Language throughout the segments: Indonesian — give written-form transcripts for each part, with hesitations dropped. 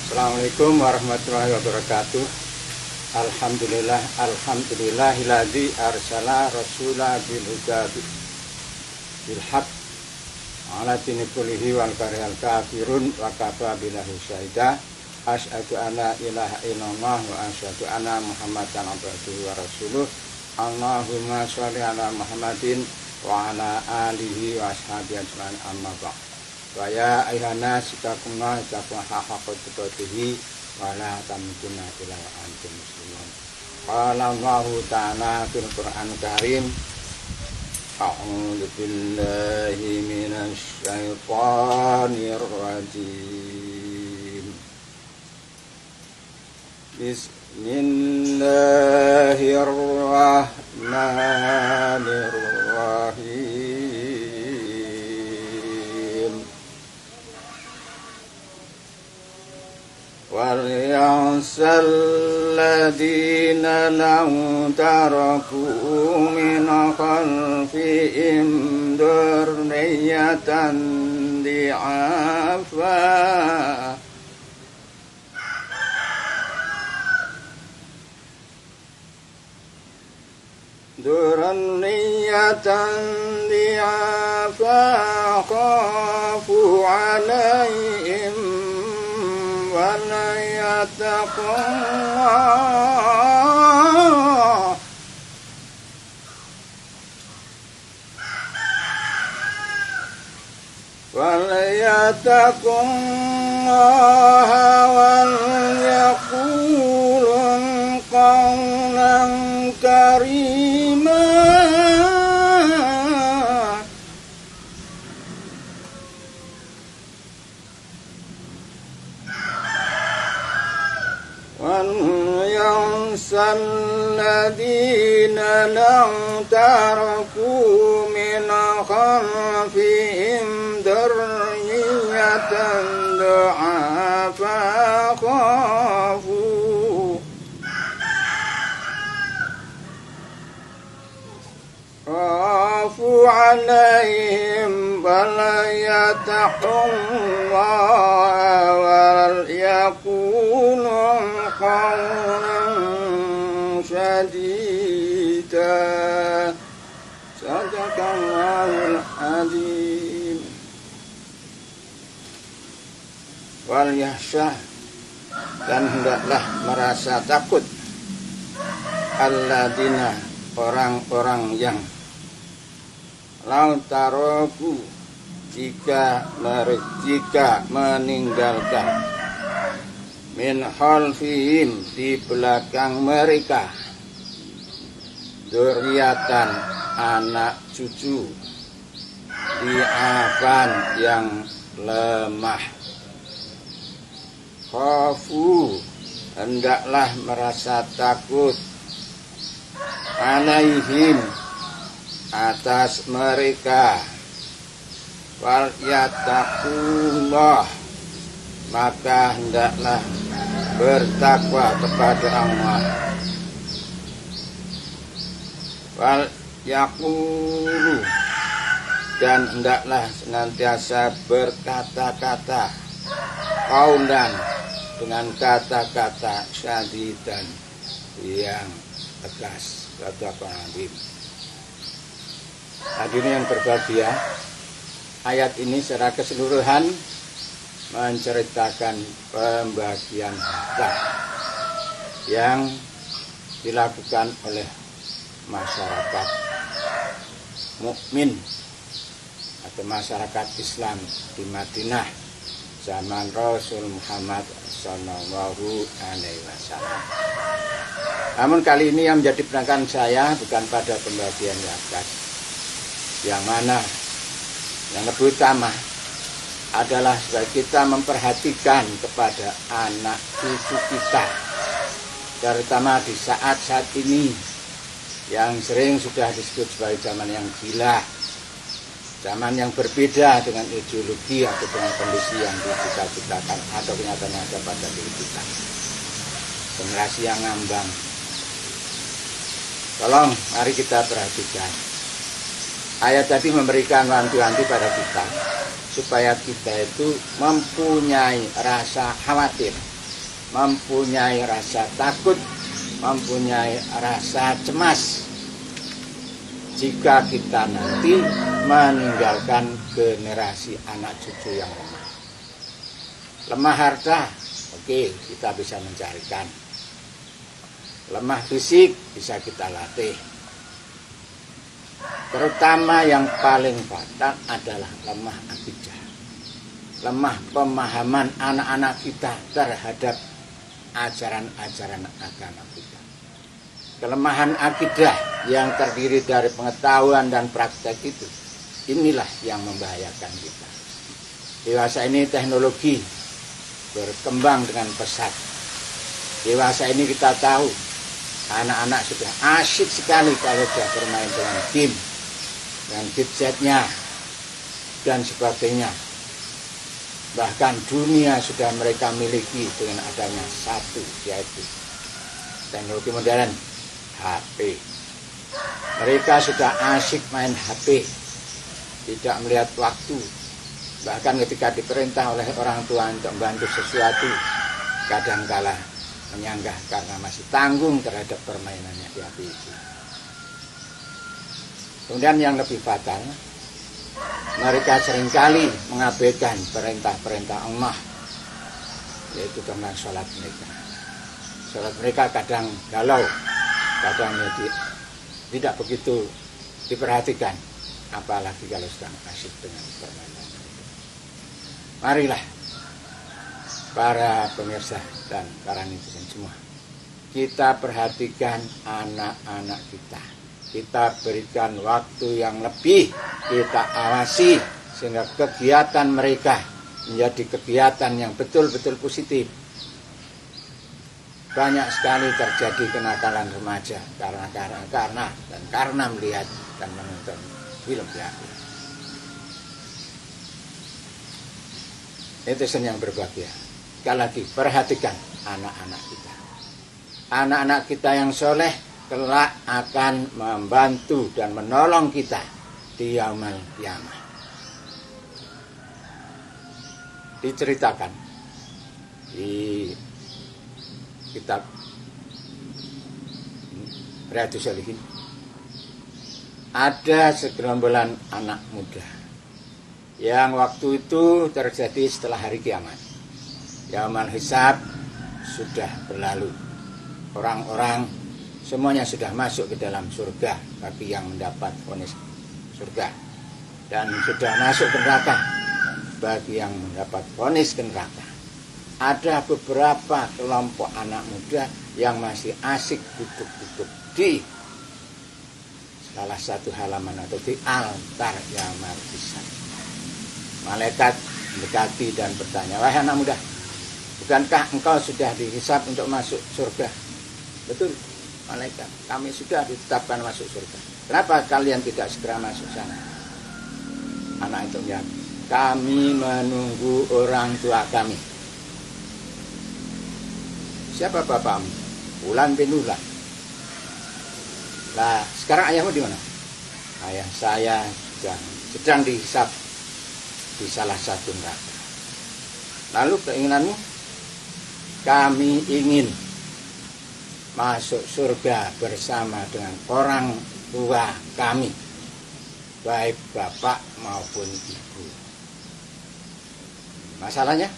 Assalamualaikum warahmatullahi wabarakatuh. Alhamdulillahilladzi arsala rasula bil huda bil haq ala dini kullihi wal karihal kafirun wa kafa billahi syahida. Asyhadu anna ilaha illallah wa asyhadu anna muhammadan abduhu wa rasuluh. Allahumma sholli ala Muhammadin wa ala alihi wa ashabihi ajmain, amma ba'd. Wa ya ayyuhannas ittaqullaha haqqa tuqatih wa la tamutunna illa wa antum muslimun. Qala Allahu ta'ala fil Qur'an Karim, a'udzu billahi minasy syaithanir rajim. Bismillahirrahmanirrahim. Wal yahsal ladina law taraku min khalfihim dzurriyyatan di'afa khafu alaihim wa la yattaqullah wal yaqulun qawlan karima. الذين لو تركوا من خلفهم ذرية ضعافا خافوا عليهم فليتقوا الله وليقولوا قولا sadida. Sadaqallahul azim. Wal yahsyah, dan hendaklah merasa takut alladzina, orang-orang yang lau taraku, jika meninggalkan min khalfihim, di belakang mereka, dzurriatan, anak cucu, di'afan, yang lemah. Khafu, hendaklah merasa takut, alaihim, atas mereka, wal yattaqullah, maka hendaklah bertakwa kepada Allah. Wal yaqulu, dan hendaklah senantiasa berkata-kata, qaulan, dengan kata-kata syadidan, yang tegas. Hadirin yang berbahagia, ayat ini secara keseluruhan menceritakan pembagian harta yang dilakukan oleh masyarakat mukmin atau masyarakat Islam di Madinah zaman Rasul Muhammad Sallallahu Alaihi Wasallam. Namun kali ini yang menjadi penekanan saya bukan pada pembagian zakat, yang mana yang lebih utama adalah supaya kita memperhatikan kepada anak cucu kita, terutama di saat ini yang sering sudah disebut sebagai zaman yang gila, zaman yang berbeda dengan ideologi atau dengan kondisi yang dicita-citakan atau kenyataan yang ada pada diri kita. Generasi yang ngambang. Tolong, mari kita perhatikan. Ayat tadi memberikan wanti-wanti pada kita supaya kita itu mempunyai rasa khawatir mempunyai rasa takut, mempunyai rasa cemas jika kita nanti meninggalkan generasi anak cucu yang lemah. Lemah harta, oke, kita bisa mencarikan. Lemah fisik bisa kita latih. Terutama yang paling fatal adalah lemah akidah. Lemah pemahaman anak-anak kita terhadap ajaran-ajaran agama kita. Kelemahan akidah yang terdiri dari pengetahuan dan praktek itu, inilah yang membahayakan kita. Dewasa ini teknologi berkembang dengan pesat. Dewasa ini kita tahu anak-anak sudah asyik sekali kalau sudah bermain dengan game, dengan gadgetnya dan sebagainya. Bahkan dunia sudah mereka miliki dengan adanya satu, yaitu teknologi modern, HP. Mereka sudah asyik main HP, tidak melihat waktu. Bahkan ketika diperintah oleh orang tua untuk membantu sesuatu, kadangkala menyanggah karena masih tanggung terhadap permainannya di HP itu. Kemudian yang lebih fatal, mereka seringkali mengabaikan perintah-perintah Allah, yaitu tentang sholat mereka. Sholat mereka kadang galau, kadang tidak begitu diperhatikan, apalagi kalau sedang asyik dengan permainan. Marilah para pemirsa dan para netizen semua, kita perhatikan anak-anak kita. Kita berikan waktu yang lebih, kita awasi sehingga kegiatan mereka menjadi kegiatan yang betul-betul positif. Banyak sekali terjadi kenakalan remaja karena melihat dan menonton film ya. Netizen yang berbahagia, sekali lagi perhatikan anak-anak kita. Anak-anak kita yang soleh kelak akan membantu dan menolong kita di yaumul qiyamah. Diceritakan di kitab Riyadhus Shalihin, ada segerombolan anak muda yang waktu itu terjadi setelah hari kiamat. Yaumul hisab sudah berlalu. Orang-orang semuanya sudah masuk ke dalam surga bagi yang mendapat vonis surga, dan sudah masuk ke neraka bagi yang mendapat vonis ke neraka. Ada beberapa kelompok anak muda yang masih asik duduk-duduk di salah satu halaman atau di altar yaumul hisab. Malaikat mendekati dan bertanya, "Wahai anak muda, bukankah engkau sudah dihisab untuk masuk surga?" "Betul, malaikat, kami sudah ditetapkan masuk surga. Kenapa kalian tidak segera masuk sana?" Anak itu menjawab, "Kami menunggu orang tua kami." "Siapa bapakmu?" "Fulan bin Fulan." "Lah, sekarang ayahmu di mana?" "Ayah saya sedang dihisab di salah satu neraka." "Lalu keinginanmu?" "Kami ingin masuk surga bersama dengan orang tua kami, baik bapak maupun ibu." Masalahnya,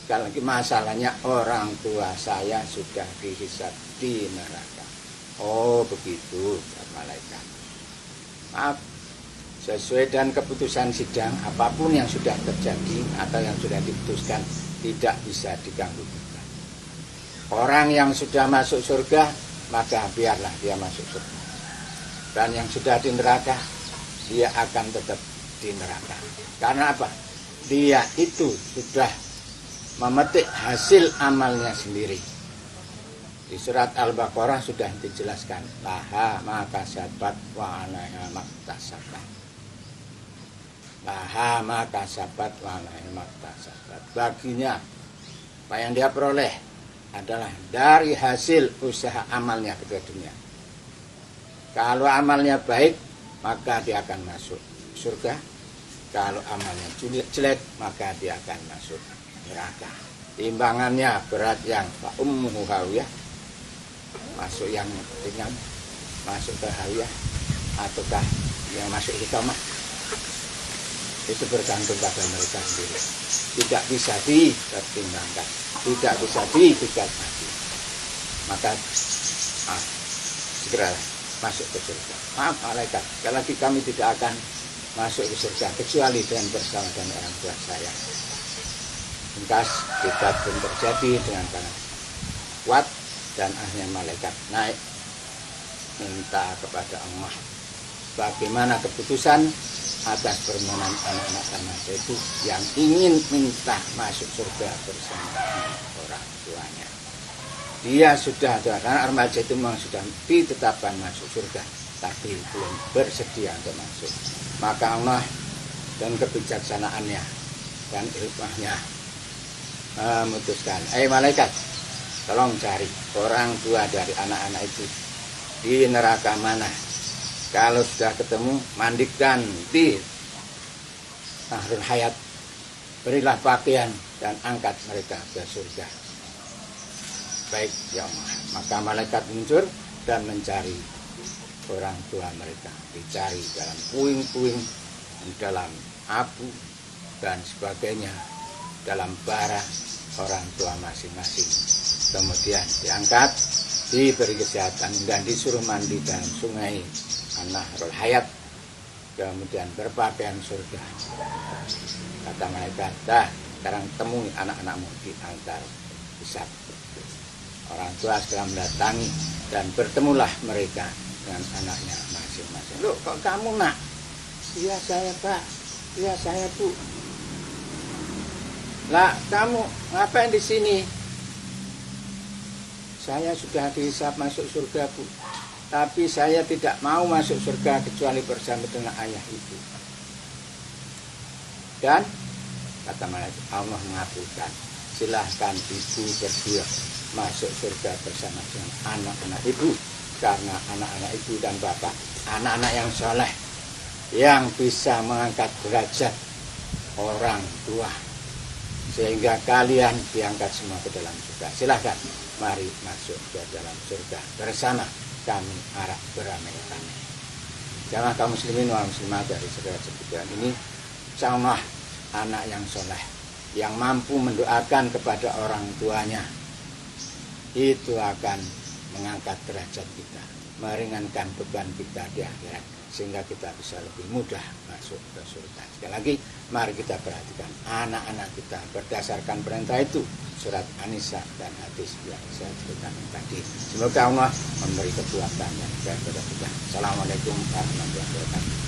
sekali lagi masalahnya, orang tua saya sudah dihisab di neraka. "Oh begitu," kata malaikat. "Maaf, sesuai dengan keputusan sidang, apapun yang sudah terjadi atau yang sudah diputuskan tidak bisa diganggu gugat. Orang yang sudah masuk surga, maka biarlah dia masuk surga. Dan yang sudah di neraka, dia akan tetap di neraka. Karena apa? Dia itu sudah memetik hasil amalnya sendiri. Di surat Al-Baqarah sudah dijelaskan, laha ma kasabat wa 'alaiha maktasabat. Laha ma kasabat wa 'alaiha maktasabat. Baginya apa yang dia peroleh adalah dari hasil usaha amalnya ke dunia. Kalau amalnya baik, maka dia akan masuk surga. Kalau amalnya jelek, maka dia akan masuk neraka. timbangannya berat yang ummuhu hawiyah, masuk yang ringan, masuk ke hawiyah, ataukah yang masuk hitamah, itu bergantung pada mereka sendiri. Tidak bisa dipertimbangkan, tidak bisa dipikat mati. Maka segera masuk ke surga. Maaf malaikat, sekali lagi kami tidak akan masuk ke surga kecuali dengan bersama dengan orang tua saya. Engkas tidak pun terjadi dengan sangat kuat, dan akhirnya malaikat naik minta kepada Allah bagaimana keputusan atas permohonan anak-anak remaja itu yang ingin minta masuk surga bersama orang tuanya. Dia sudah ada, karena remaja itu memang sudah ditetapkan masuk surga, tapi belum bersedia untuk masuk. Maka Allah dan kebijaksanaannya dan ilmunya memutuskan, malaikat, tolong cari orang tua dari anak-anak itu di neraka mana. Kalau sudah ketemu, mandikan di Nahrul Hayat, berilah pakaian dan angkat mereka ke surga. Baik ya Allah. Maka malaikat muncul dan mencari orang tua mereka. Dicari dalam puing-puing, dalam abu dan sebagainya, dalam bara orang tua masing-masing. Kemudian diangkat, diberi kesehatan dan disuruh mandi dalam sungai Nahrul Hayat, kemudian berpakaian surga. Kata malaikat, dah sekarang temui anak-anakmu di antar hisab. Orang tua segera mendatangi dan bertemulah mereka dengan anaknya masing-masing. Loh, kok kamu nak? Iya saya pak, iya saya bu. Lah kamu ngapain di sini? Saya sudah dihisab masuk surga bu. Tapi saya tidak mau masuk surga kecuali bersama dengan ayah ibu. Dan kata malaikat, Allah mengabulkan. Silahkan ibu berdua masuk surga bersama dengan anak-anak ibu. Karena anak-anak ibu dan bapak, anak-anak yang soleh, yang bisa mengangkat derajat orang tua, sehingga kalian diangkat semua ke dalam surga. Silahkan, mari masuk ke dalam surga bersama kami harap beramai-ramai. Jamaah kaum muslimin wal muslimat dari segala sebutan ini, insyaallah anak yang soleh, yang mampu mendoakan kepada orang tuanya, itu akan mengangkat derajat kita, meringankan beban kita di akhirat, sehingga kita bisa lebih mudah masuk ke surga. Sekali lagi, mari kita perhatikan anak-anak kita berdasarkan perintah itu, surat An-Nisa dan hadis yang saya ceritakan tadi. Semoga Allah memberi kekuatan yang baik kepada kita. Assalamualaikum warahmatullahi wabarakatuh.